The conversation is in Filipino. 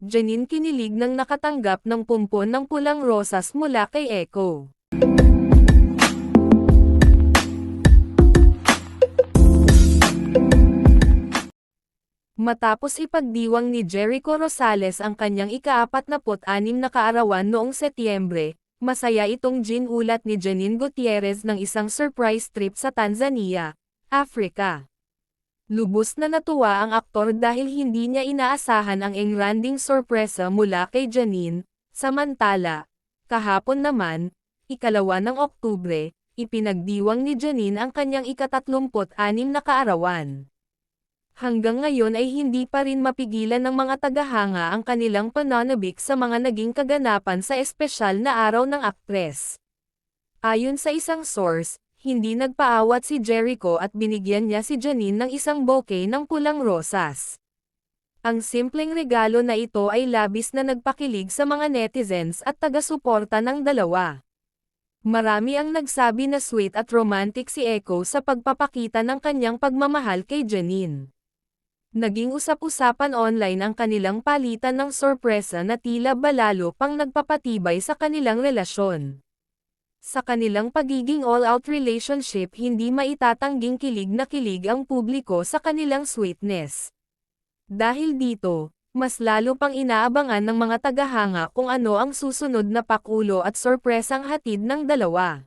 Janine kinilig nang nakatanggap ng pumpon ng pulang rosas mula kay Echo. Matapos ipagdiwang ni Jericho Rosales ang kanyang ika-46 na kaarawan noong Setyembre, masaya itong ginulat ni Janine Gutierrez ng isang surprise trip sa Tanzania, Africa. Lubos na natuwa ang aktor dahil hindi niya inaasahan ang engranding sorpresa mula kay Janine. Samantala, kahapon naman, ikalawa ng Oktubre, ipinagdiwang ni Janine ang kanyang ika-36 na kaarawan. Hanggang ngayon ay hindi pa rin mapigilan ng mga tagahanga ang kanilang pananabik sa mga naging kaganapan sa espesyal na araw ng aktres. Ayon sa isang source, hindi nagpaawat si Jericho at binigyan niya si Janine ng isang bouquet ng pulang rosas. Ang simpleng regalo na ito ay labis na nagpakilig sa mga netizens at taga-suporta ng dalawa. Marami ang nagsabi na sweet at romantic si Echo sa pagpapakita ng kanyang pagmamahal kay Janine. Naging usap-usapan online ang kanilang palitan ng sorpresa na tila balalo pang nagpapatibay sa kanilang relasyon. Sa kanilang pagiging all-out relationship, hindi maitatangging kilig na kilig ang publiko sa kanilang sweetness. Dahil dito, mas lalo pang inaabangan ng mga tagahanga kung ano ang susunod na pakulo at sorpresang hatid ng dalawa.